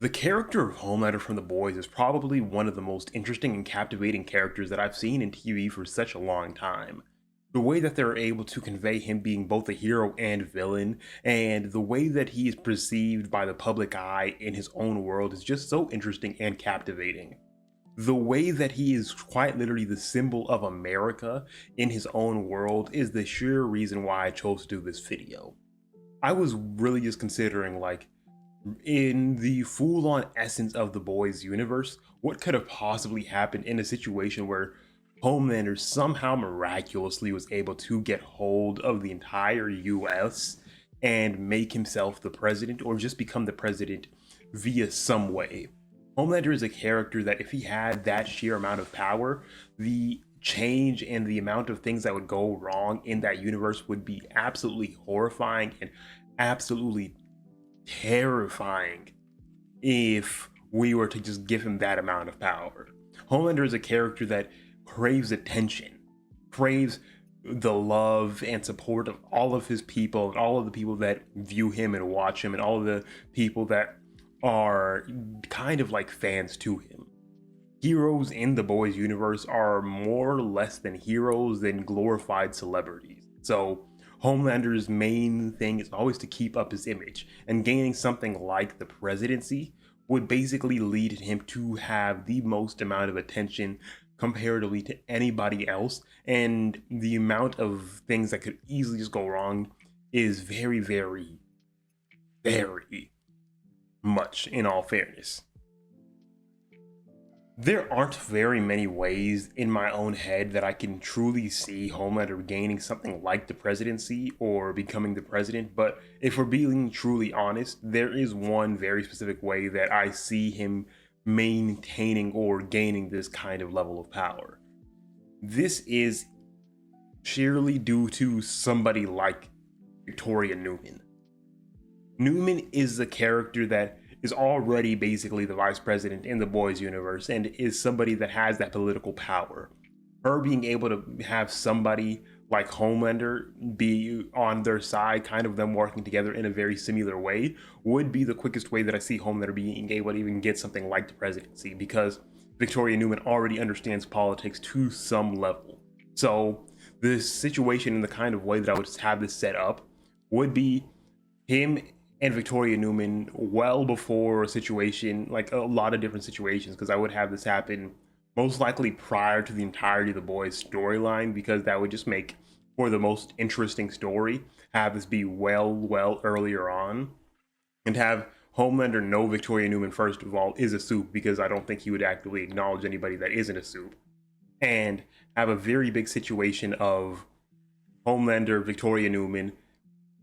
The character of Homelander from The Boys is probably one of the most interesting and captivating characters that I've seen in TV for such a long time. The way that they're able to convey him being both a hero and villain, and the way that he is perceived by the public eye in his own world is just so interesting and captivating. The way that he is quite literally the symbol of America in his own world is the sheer reason why I chose to do this video. I was really just considering, like, in the full-on essence of the boys universe, what could have possibly happened in a situation where Homelander somehow miraculously was able to get hold of the entire US and make himself the president, or just become the president via some way. Homelander is a character that, if he had that sheer amount of power, the change and the amount of things that would go wrong in that universe would be absolutely horrifying and absolutely terrifying if we were to just give him that amount of power. Homelander is a character that craves attention, craves the love and support of all of his people, and all of the people that view him and watch him, and all of the people that are kind of like fans to him. Heroes in the boys universe are more or less than heroes than glorified celebrities. So Homelander's main thing is always to keep up his image, and gaining something like the presidency would basically lead him to have the most amount of attention comparatively to anybody else, and the amount of things that could easily just go wrong is very, very, very much, in all fairness. There aren't very many ways in my own head that I can truly see Homelander gaining something like the presidency or becoming the president, but if we're being truly honest, there is one very specific way that I see him maintaining or gaining this kind of level of power. This is sheerly due to somebody like Victoria Newman. Newman is a character that is already basically the vice president in the boys universe, and is somebody that has that political power. Her being able to have somebody like Homelander be on their side, kind of them working together in a very similar way, would be the quickest way that I see Homelander being able to even get something like the presidency, because Victoria Newman already understands politics to some level. So this situation, and the kind of way that I would have this set up, would be him and Victoria Newman well before a situation, like a lot of different situations, because I would have this happen most likely prior to the entirety of the boys storyline, because that would just make for the most interesting story. Have this be well earlier on, and have Homelander know Victoria Newman, first of all, is a soup, because I don't think he would actively acknowledge anybody that isn't a soup, and have a very big situation of Homelander, Victoria Newman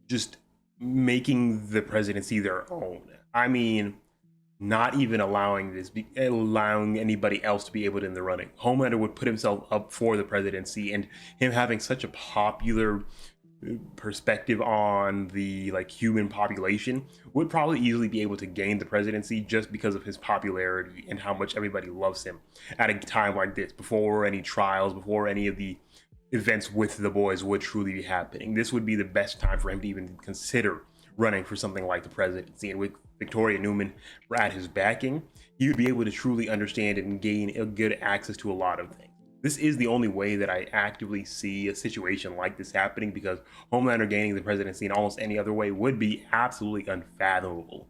just making the presidency their own. I mean, not even allowing anybody else to be able to in the running. Homelander would put himself up for the presidency, and him having such a popular perspective on the human population would probably easily be able to gain the presidency, just because of his popularity and how much everybody loves him at a time like this, before any trials, before any of the events with the boys would truly be happening. This would be the best time for him to even consider running for something like the presidency. And with Victoria Newman at his backing, he would be able to truly understand and gain a good access to a lot of things. This is the only way that I actively see a situation like this happening, because Homelander gaining the presidency in almost any other way would be absolutely unfathomable.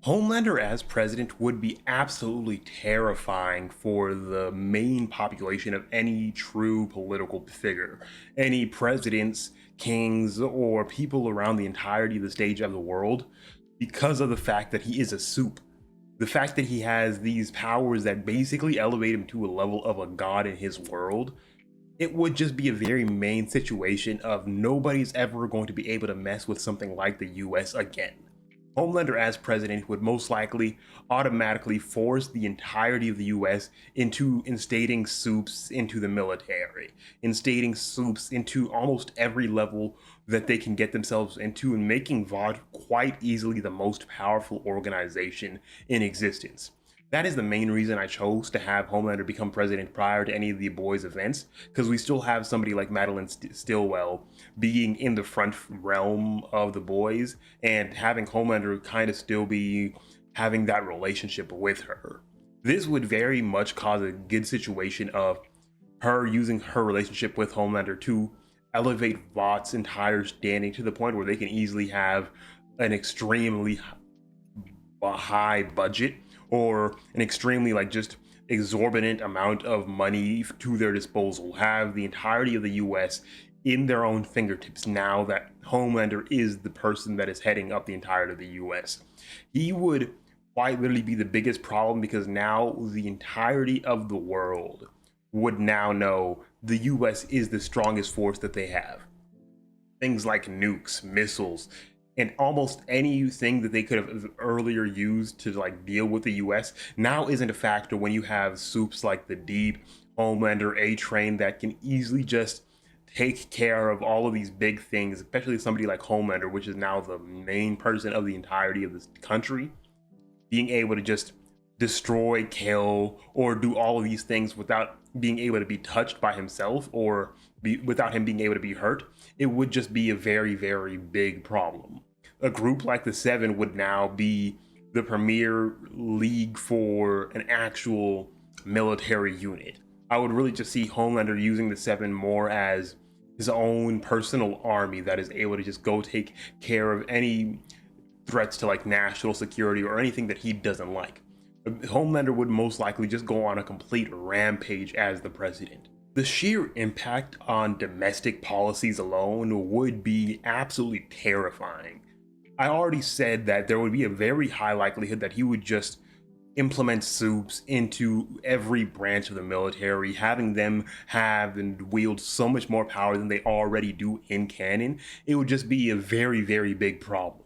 Homelander as president would be absolutely terrifying for the main population of any true political figure. Any presidents, kings, or people around the entirety of the stage of the world, because of the fact that he is a soup. The fact that he has these powers that basically elevate him to a level of a god in his world, it would just be a very main situation of nobody's ever going to be able to mess with something like the US again. Homelander as president would most likely automatically force the entirety of the US into instating soups into the military, instating soups into almost every level that they can get themselves into, and making VOD quite easily the most powerful organization in existence. That is the main reason I chose to have Homelander become president prior to any of the boys' events, because we still have somebody like Madeline Stillwell being in the front realm of the boys, and having Homelander kind of still be having that relationship with her. This would very much cause a good situation of her using her relationship with Homelander to elevate Vought's entire standing to the point where they can easily have an extremely high budget or an extremely like just exorbitant amount of money to their disposal, have the entirety of the US in their own fingertips now that Homelander is the person that is heading up the entirety of the US. He would quite literally be the biggest problem because now the entirety of the world would now know the US is the strongest force that they have. Things like nukes, missiles, and almost anything that they could have earlier used to like deal with the US now isn't a factor when you have soups like the Deep, Homelander, A-Train that can easily just take care of all of these big things, especially somebody like Homelander, which is now the main person of the entirety of this country, being able to just destroy, kill, or do all of these things without being able to be touched by himself or without him being able to be hurt, it would just be a very, very big problem. A group like the Seven would now be the premier league for an actual military unit. I would really just see Homelander using the Seven more as his own personal army that is able to just go take care of any threats to like national security or anything that he doesn't like. Homelander would most likely just go on a complete rampage as the president. The sheer impact on domestic policies alone would be absolutely terrifying. I already said that there would be a very high likelihood that he would just implement soups into every branch of the military, having them have and wield so much more power than they already do in canon. It would just be a very, very big problem.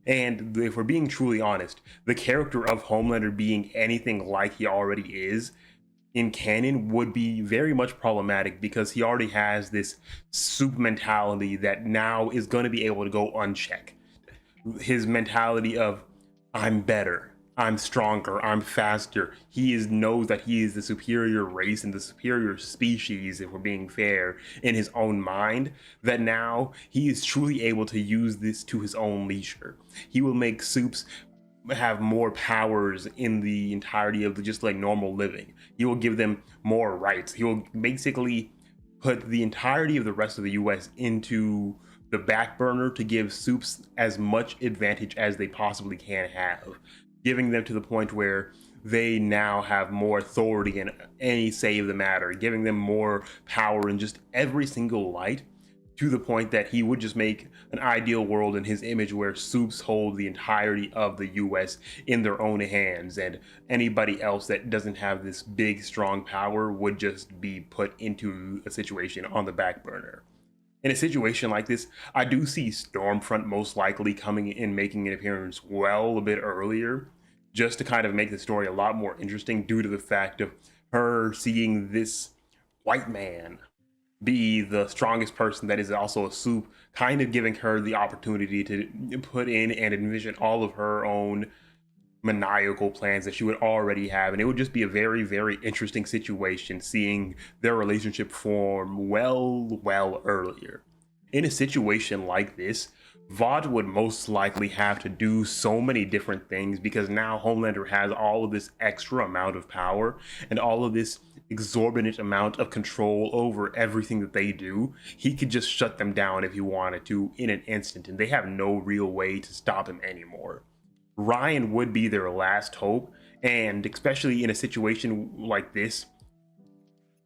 And if we're being truly honest, the character of Homelander being anything like he already is in canon would be very much problematic because he already has this soup mentality that now is going to be able to go unchecked. His mentality of I'm better, I'm stronger, I'm faster. Knows that he is the superior race and the superior species, if we're being fair, in his own mind, that now he is truly able to use this to his own leisure. He will make soups have more powers in the entirety of just like normal living. He will give them more rights. He will basically put the entirety of the rest of the US into the back burner to give soups as much advantage as they possibly can have, giving them to the point where they now have more authority in any say of the matter, giving them more power in just every single light, to the point that he would just make an ideal world in his image where soups hold the entirety of the US in their own hands, and anybody else that doesn't have this big strong power would just be put into a situation on the back burner. In a situation like this, I do see Stormfront most likely coming in, making an appearance well a bit earlier, just to kind of make the story a lot more interesting due to the fact of her seeing this white man be the strongest person that is also a soup, kind of giving her the opportunity to put in and envision all of her own maniacal plans that she would already have. And it would just be a very, very interesting situation seeing their relationship form well earlier. In a situation like this, Vought would most likely have to do so many different things because now Homelander has all of this extra amount of power and all of this exorbitant amount of control over everything that they do. He could just shut them down if he wanted to in an instant, and they have no real way to stop him anymore. Ryan would be their last hope, and especially in a situation like this,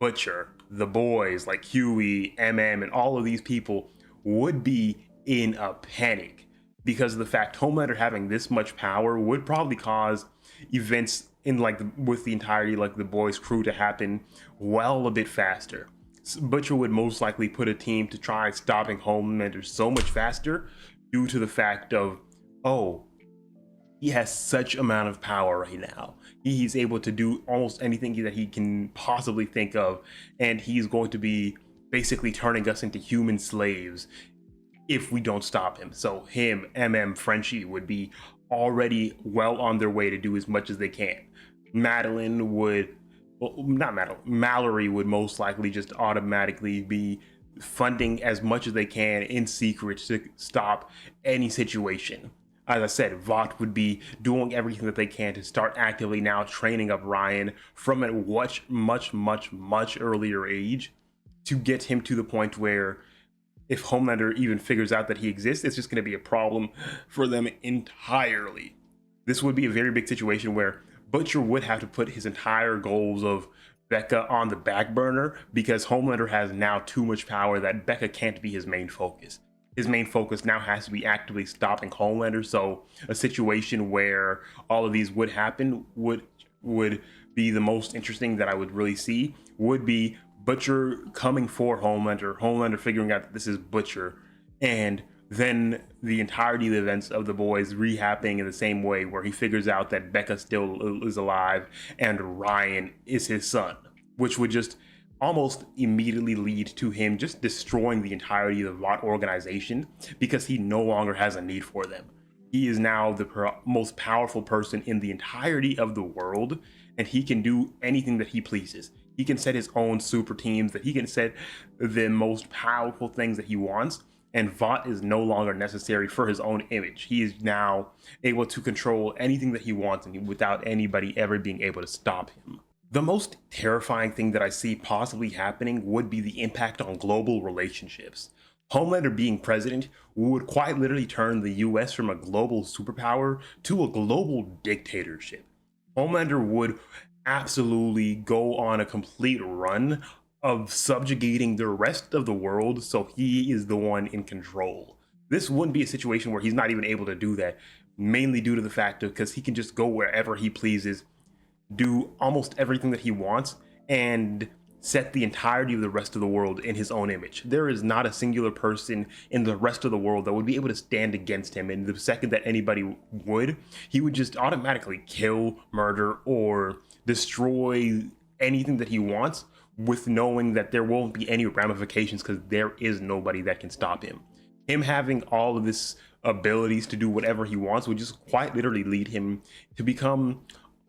Butcher, the boys like Huey, and all of these people would be in a panic because of the fact Homelander having this much power would probably cause events in with the entirety like the boys crew to happen well a bit faster. Butcher would most likely put a team to try stopping Homelander so much faster due to the fact of, oh, he has such amount of power right now. He's able to do almost anything that he can possibly think of, and he's going to be basically turning us into human slaves if we don't stop him. So him, Frenchie would be already well on their way to do as much as they can. Madeline would, well, not Madeline, Mallory would most likely just automatically be funding as much as they can in secret to stop any situation. As I said, Vought would be doing everything that they can to start actively now training up Ryan from a much earlier age to get him to the point where if Homelander even figures out that he exists, it's just going to be a problem for them entirely. This would be a very big situation where Butcher would have to put his entire goals of Becca on the back burner because Homelander has now too much power that Becca can't be his main focus. His main focus now has to be actively stopping Homelander. So a situation where all of these would happen would be the most interesting that I would really see would be Butcher coming for Homelander, Homelander figuring out that this is Butcher, and then the entirety of the events of the boys rehapping in the same way where he figures out that Becca still is alive and Ryan is his son, which would just almost immediately lead to him just destroying the entirety of the Vought organization because he no longer has a need for them. He is now the most powerful person in the entirety of the world, and he can do anything that he pleases. He can set his own super teams, that he can set the most powerful things that he wants, and Vought is no longer necessary for his own image. He is now able to control anything that he wants and without anybody ever being able to stop him. The most terrifying thing that I see possibly happening would be the impact on global relationships. Homelander being president would quite literally turn the US from a global superpower to a global dictatorship. Homelander would absolutely go on a complete run of subjugating the rest of the world so he is the one in control. This wouldn't be a situation where he's not even able to do that, mainly due to the fact of because he can just go wherever he pleases, do almost everything that he wants, and set the entirety of the rest of the world in his own image. There is not a singular person in the rest of the world that would be able to stand against him, and the second that anybody would, he would just automatically kill, murder, or destroy anything that he wants with knowing that there won't be any ramifications because there is nobody that can stop him. Him having all of this abilities to do whatever he wants would just quite literally lead him to become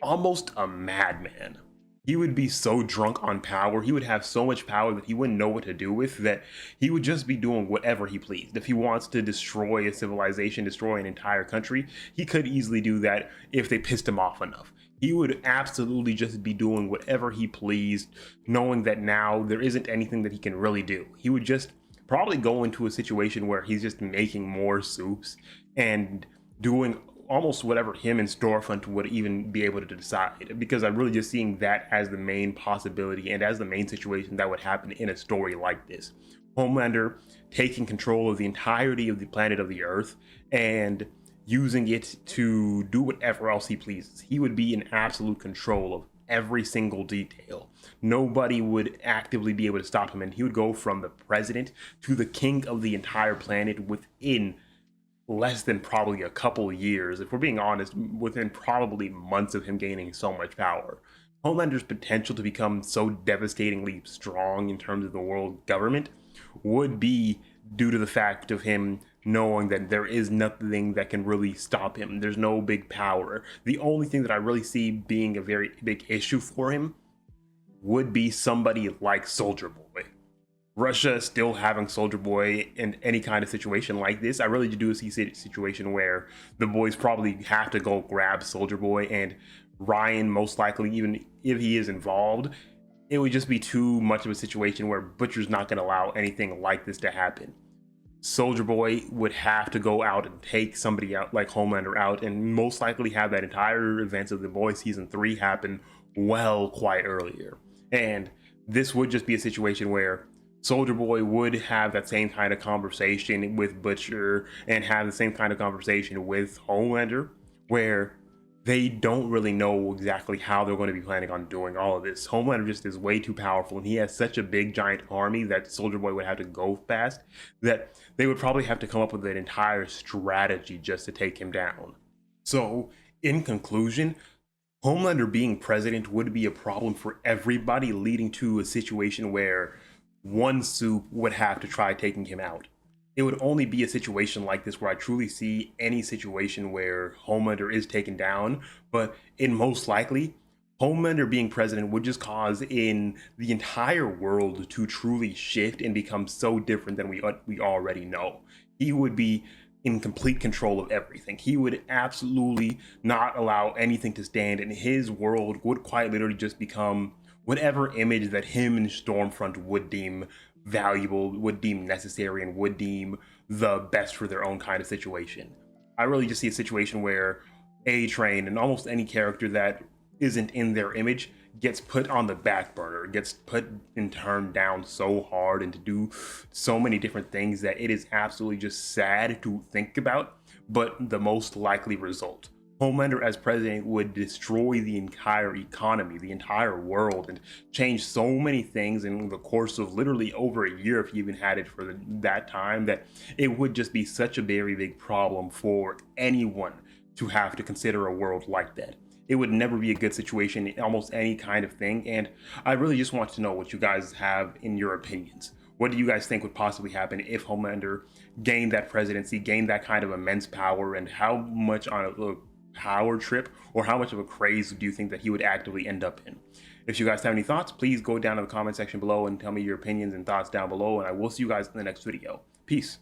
almost a madman. He would be so drunk on power, he would have so much power that he wouldn't know what to do with, that he would just be doing whatever he pleased. If he wants to destroy a civilization, destroy an entire country, he could easily do that if they pissed him off enough. He would absolutely just be doing whatever he pleased, knowing that now there isn't anything that he can really do. He would just probably go into a situation where he's just making more soups and doing almost whatever him and Storefront would even be able to decide, because I'm really just seeing that as the main possibility and as the main situation that would happen in a story like this. Homelander taking control of the entirety of the planet of the Earth and using it to do whatever else he pleases. He would be in absolute control of every single detail. Nobody would actively be able to stop him, and he would go from the president to the king of the entire planet within less than probably a couple years, if we're being honest, within probably months of him gaining so much power. Homelander's potential to become so devastatingly strong in terms of the world government would be due to the fact of him knowing that there is nothing that can really stop him. There's no big power. The only thing that I really see being a very big issue for him would be somebody like Soldier Boy. Russia still having Soldier Boy in any kind of situation like this, I really do see a situation where the boys probably have to go grab Soldier Boy, and Ryan, most likely, even if he is involved, it would just be too much of a situation where Butcher's not going to allow anything like this to happen. Soldier Boy would have to go out and take somebody out like Homelander out, and most likely have that entire events of The Boys season 3 happen well quite earlier. And this would just be a situation where Soldier Boy would have that same kind of conversation with Butcher and have the same kind of conversation with Homelander, where they don't really know exactly how they're going to be planning on doing all of this. Homelander just is way too powerful, and he has such a big giant army that Soldier Boy would have to go fast that they would probably have to come up with an entire strategy just to take him down. So, in conclusion, Homelander being president would be a problem for everybody, leading to a situation where one soup would have to try taking him out. It would only be a situation like this where I truly see any situation where Homelander is taken down, but in most likely, Homelander being president would just cause in the entire world to truly shift and become so different than we already know. He would be in complete control of everything. He would absolutely not allow anything to stand, and his world would quite literally just become whatever image that him and Stormfront would deem valuable, would deem necessary, and would deem the best for their own kind of situation. I really just see a situation where A Train and almost any character that isn't in their image gets put on the back burner, gets put and turned down so hard and to do so many different things that it is absolutely just sad to think about, but the most likely result. Homelander as president would destroy the entire economy, the entire world, and change so many things in the course of literally over a year if he even had it for that time, that it would just be such a very big problem for anyone to have to consider a world like that. It would never be a good situation in almost any kind of thing, and I really just want to know what you guys have in your opinions. What do you guys think would possibly happen if Homelander gained that presidency, gained that kind of immense power, and how much on a power trip or how much of a craze do you think that he would actively end up in? If you guys have any thoughts, please go down in the comment section below and tell me your opinions and thoughts down below, and I will see you guys in the next video. Peace.